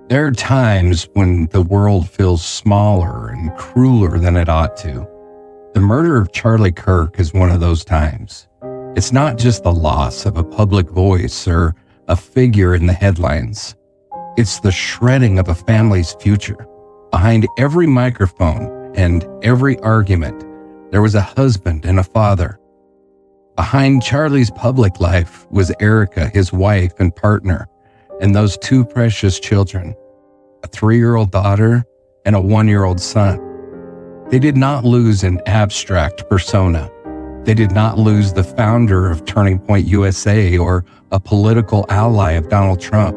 There are times when the world feels smaller and crueler than it ought to. The murder of Charlie Kirk is one of those times. It's not just the loss of a public voice or a figure in the headlines. It's the shredding of a family's future. Behind every microphone and every argument, there was a husband and a father. Behind Charlie's public life was Erika, his wife and partner, and those two precious children, a 3-year-old daughter and a 1-year-old son. They did not lose an abstract persona. They did not lose the founder of Turning Point USA or a political ally of Donald Trump.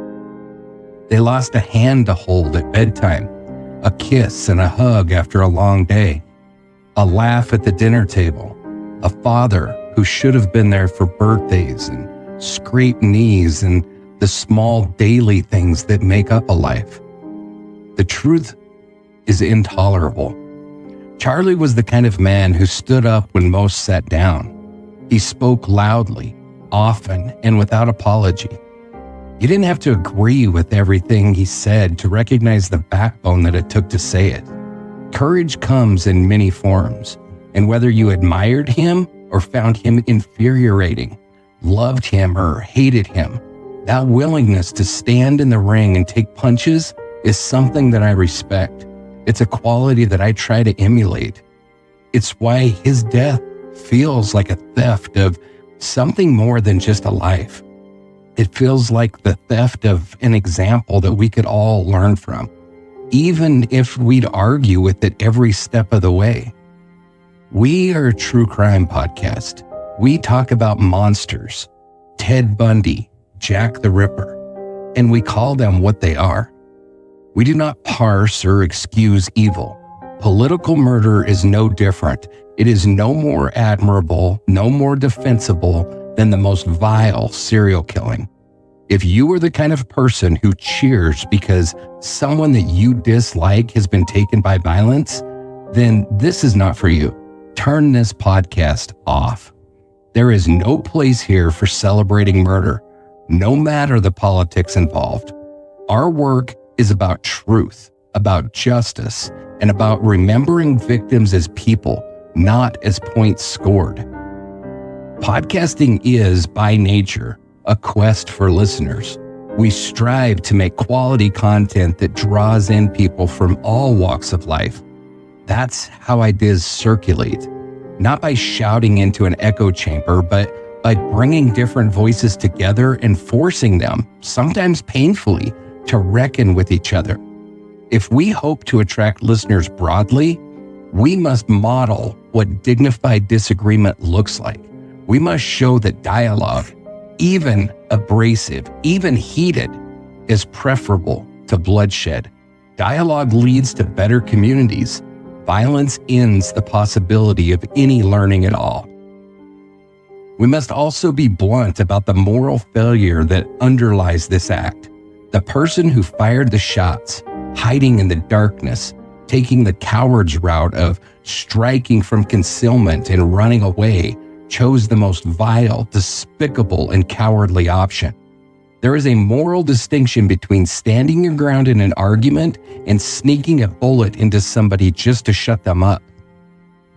They lost a hand to hold at bedtime, a kiss and a hug after a long day, a laugh at the dinner table, a father who should have been there for birthdays and scraped knees and the small daily things that make up a life. The truth is intolerable. Charlie was the kind of man who stood up when most sat down. He spoke loudly, often, and without apology. You didn't have to agree with everything he said to recognize the backbone that it took to say it. Courage comes in many forms, and whether you admired him or found him infuriating, loved him or hated him, that willingness to stand in the ring and take punches is something that I respect. It's a quality that I try to emulate. It's why his death feels like a theft of something more than just a life. It feels like the theft of an example that we could all learn from, even if we'd argue with it every step of the way. We are a true crime podcast. We talk about monsters, Ted Bundy, Jack the Ripper, and we call them what they are. We do not parse or excuse evil. Political murder is no different. It is no more admirable, no more defensible than the most vile serial killing. If you are the kind of person who cheers because someone that you dislike has been taken by violence, then this is not for you. Turn this podcast off. There is no place here for celebrating murder, no matter the politics involved. Our work is about truth, about justice, and about remembering victims as people, not as points scored. Podcasting is, by nature, a quest for listeners. We strive to make quality content that draws in people from all walks of life. That's how ideas circulate, not by shouting into an echo chamber, but by bringing different voices together and forcing them, sometimes painfully, to reckon with each other. If we hope to attract listeners broadly, we must model what dignified disagreement looks like. We must show that dialogue, even abrasive, even heated, is preferable to bloodshed. Dialogue leads to better communities. Violence ends the possibility of any learning at all. We must also be blunt about the moral failure that underlies this act. The person who fired the shots, hiding in the darkness, taking the coward's route of striking from concealment and running away, chose the most vile, despicable, and cowardly option. There is a moral distinction between standing your ground in an argument and sneaking a bullet into somebody just to shut them up.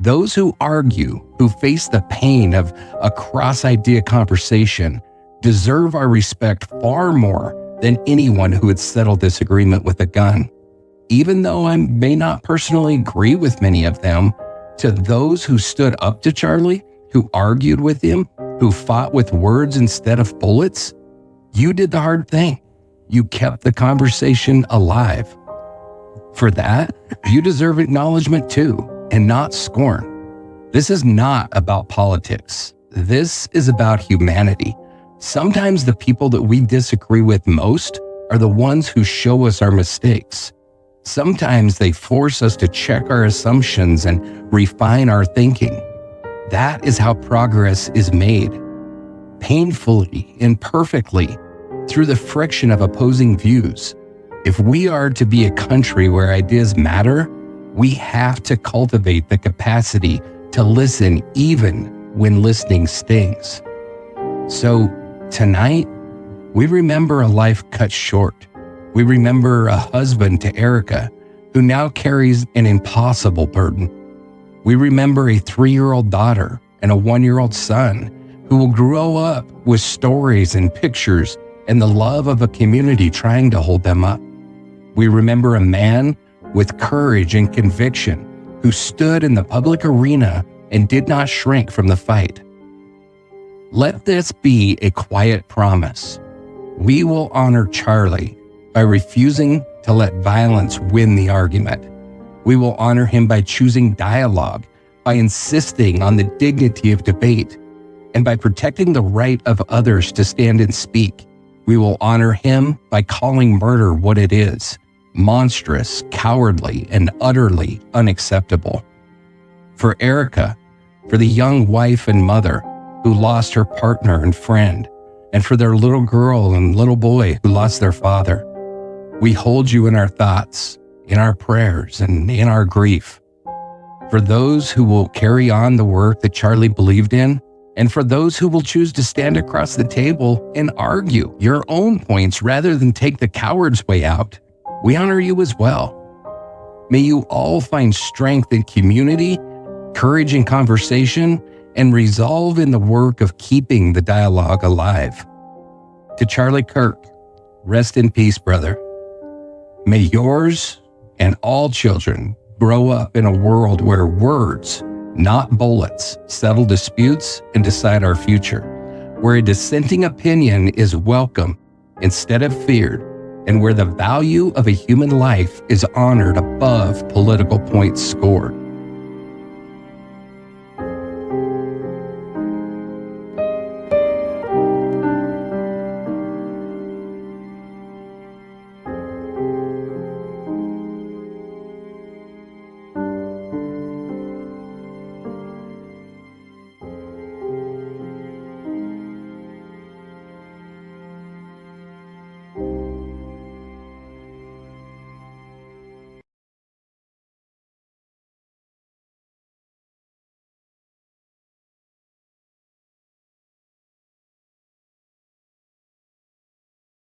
Those who argue, who face the pain of a cross-idea conversation, deserve our respect far more than anyone who would settle disagreement with a gun. Even though I may not personally agree with many of them, to those who stood up to Charlie, who argued with him, who fought with words instead of bullets, you did the hard thing. You kept the conversation alive. For that, you deserve acknowledgement too, and not scorn. This is not about politics. This is about humanity. Sometimes the people that we disagree with most are the ones who show us our mistakes. Sometimes they force us to check our assumptions and refine our thinking. That is how progress is made. Painfully, imperfectly, through the friction of opposing views. If we are to be a country where ideas matter, we have to cultivate the capacity to listen even when listening stings. So tonight, we remember a life cut short, We remember a husband to Erika, who now carries an impossible burden. We remember a 3-year-old daughter and a 1-year-old son who will grow up with stories and pictures and the love of a community trying to hold them up. We remember a man with courage and conviction who stood in the public arena and did not shrink from the fight. Let this be a quiet promise. We will honor Charlie by refusing to let violence win the argument. We will honor him by choosing dialogue, by insisting on the dignity of debate, and by protecting the right of others to stand and speak. We will honor him by calling murder what it is: monstrous, cowardly, and utterly unacceptable. For Erika, for the young wife and mother who lost her partner and friend, and for their little girl and little boy who lost their father, we hold you in our thoughts, in our prayers, and in our grief. For those who will carry on the work that Charlie believed in, and for those who will choose to stand across the table and argue your own points rather than take the coward's way out, we honor you as well. May you all find strength in community, courage in conversation, and resolve in the work of keeping the dialogue alive. To Charlie Kirk, rest in peace, brother. May yours and all children grow up in a world where words, not bullets, settle disputes and decide our future, where a dissenting opinion is welcome instead of feared, and where the value of a human life is honored above political points scored.